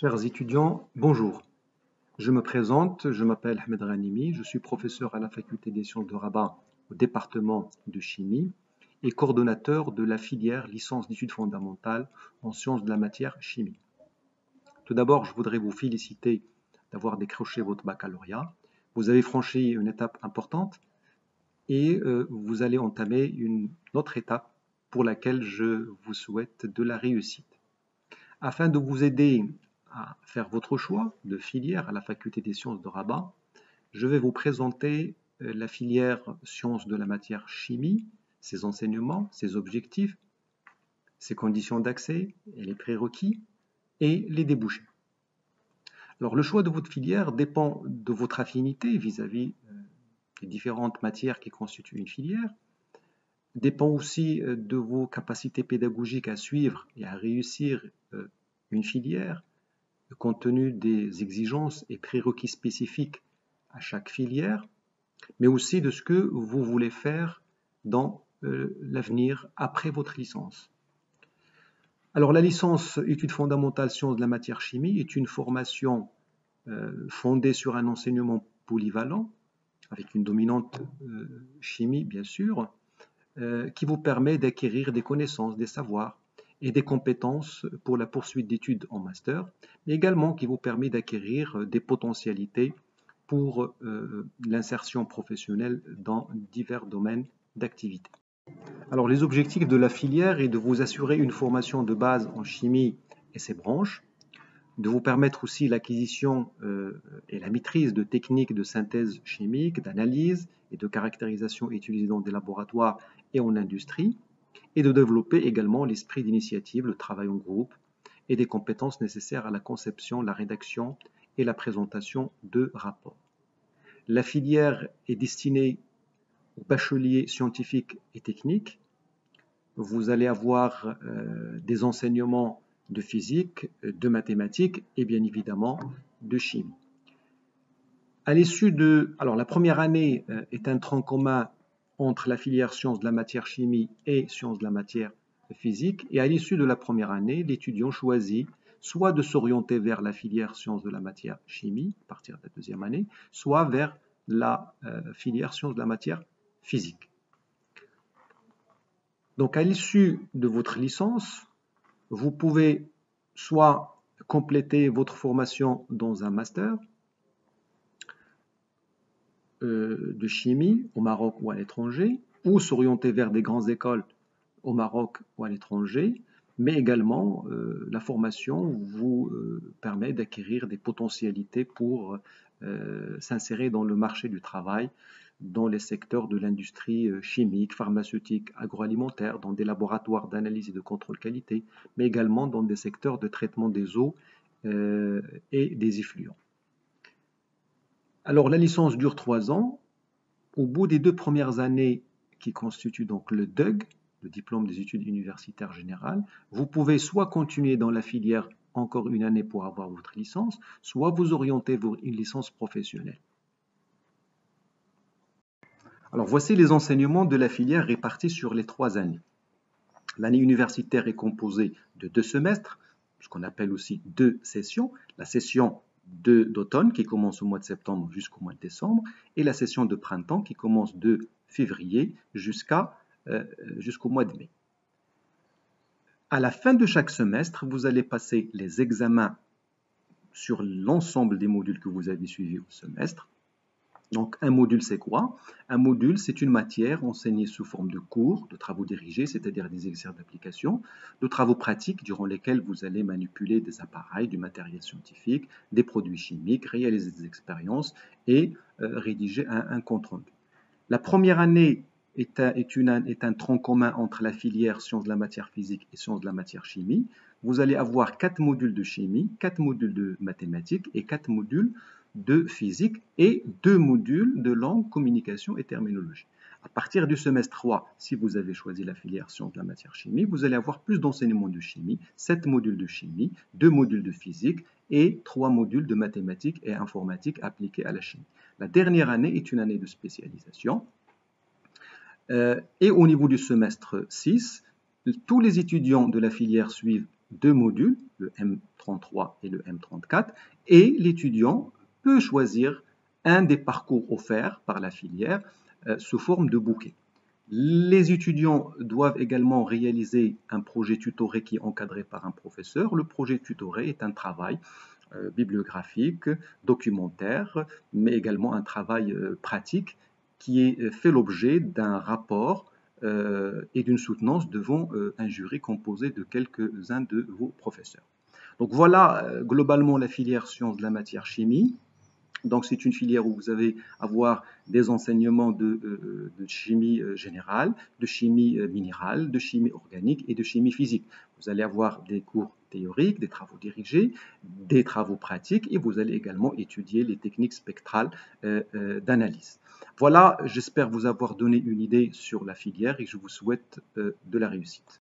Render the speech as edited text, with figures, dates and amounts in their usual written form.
Chers étudiants, bonjour. Je me présente, je m'appelle Ahmed Ghanimi, je suis professeur à la faculté des sciences de Rabat au département de chimie et coordonnateur de la filière licence d'études fondamentales en sciences de la matière chimie. Tout d'abord, je voudrais vous féliciter d'avoir décroché votre baccalauréat. Vous avez franchi une étape importante et vous allez entamer une autre étape pour laquelle je vous souhaite de la réussite. Afin de vous aider à faire votre choix de filière à la faculté des sciences de Rabat, je vais vous présenter la filière sciences de la matière chimie, ses enseignements, ses objectifs, ses conditions d'accès et les prérequis et les débouchés. Alors le choix de votre filière dépend de votre affinité vis-à-vis des différentes matières qui constituent une filière, dépend aussi de vos capacités pédagogiques à suivre et à réussir une filière, compte tenu des exigences et prérequis spécifiques à chaque filière, mais aussi de ce que vous voulez faire dans l'avenir après votre licence. Alors la licence études fondamentales sciences de la matière chimie est une formation fondée sur un enseignement polyvalent, avec une dominante chimie bien sûr, qui vous permet d'acquérir des connaissances, des savoirs et des compétences pour la poursuite d'études en master, mais également qui vous permet d'acquérir des potentialités pour l'insertion professionnelle dans divers domaines d'activité. Alors les objectifs de la filière est de vous assurer une formation de base en chimie et ses branches, de vous permettre aussi l'acquisition et la maîtrise de techniques de synthèse chimique, d'analyse et de caractérisation utilisées dans des laboratoires et en industrie, et de développer également l'esprit d'initiative, le travail en groupe et des compétences nécessaires à la conception, la rédaction et la présentation de rapports. La filière est destinée aux bacheliers scientifiques et techniques. Vous allez avoir des enseignements de physique, de mathématiques et bien évidemment de chimie. À l'issue de, alors la première année est un tronc commun entre la filière sciences de la matière chimie et sciences de la matière physique, et à l'issue de la première année, l'étudiant choisit soit de s'orienter vers la filière sciences de la matière chimie à partir de la deuxième année, soit vers la filière sciences de la matière physique. Donc à l'issue de votre licence, vous pouvez soit compléter votre formation dans un master de chimie au Maroc ou à l'étranger, ou s'orienter vers des grandes écoles au Maroc ou à l'étranger, mais également la formation vous permet d'acquérir des potentialités pour s'insérer dans le marché du travail, dans les secteurs de l'industrie chimique, pharmaceutique, agroalimentaire, dans des laboratoires d'analyse et de contrôle qualité, mais également dans des secteurs de traitement des eaux et des effluents. Alors la licence dure 3 ans. Au bout des 2 premières années qui constituent donc le DUG, le diplôme des études universitaires générales, vous pouvez soit continuer dans la filière encore une année pour avoir votre licence, soit vous orienter vers une licence professionnelle. Alors voici les enseignements de la filière répartis sur les 3 années. L'année universitaire est composée de 2 semestres, ce qu'on appelle aussi 2 sessions. La session d'automne qui commence au mois de septembre jusqu'au mois de décembre, et la session de printemps qui commence de février jusqu'au mois de mai. À la fin de chaque semestre, vous allez passer les examens sur l'ensemble des modules que vous avez suivis au semestre. Donc un module c'est quoi? Un module c'est une matière enseignée sous forme de cours, de travaux dirigés, c'est-à-dire des exercices d'application, de travaux pratiques durant lesquels vous allez manipuler des appareils, du matériel scientifique, des produits chimiques, réaliser des expériences et rédiger un compte rendu. La première année est un tronc commun entre la filière sciences de la matière physique et sciences de la matière chimie. Vous allez avoir 4 modules de chimie, 4 modules de mathématiques et 4 modules de physique et 2 modules de langue, communication et terminologie. À partir du semestre 3, si vous avez choisi la filière sciences de la matière chimie, vous allez avoir plus d'enseignements de chimie, 7 modules de chimie, 2 modules de physique et 3 modules de mathématiques et informatique appliqués à la chimie. La dernière année est une année de spécialisation. Et au niveau du semestre 6, tous les étudiants de la filière suivent deux modules, le M33 et le M34, et l'étudiant peut choisir un des parcours offerts par la filière sous forme de bouquet. Les étudiants doivent également réaliser un projet tutoré qui est encadré par un professeur. Le projet tutoré est un travail bibliographique, documentaire, mais également un travail pratique qui est fait l'objet d'un rapport et d'une soutenance devant un jury composé de quelques-uns de vos professeurs. Donc voilà globalement la filière sciences de la matière chimie. Donc c'est une filière où vous allez avoir des enseignements de chimie générale, de chimie minérale, de chimie organique et de chimie physique. Vous allez avoir des cours théoriques, des travaux dirigés, des travaux pratiques et vous allez également étudier les techniques spectrales d'analyse. Voilà, j'espère vous avoir donné une idée sur la filière et je vous souhaite de la réussite.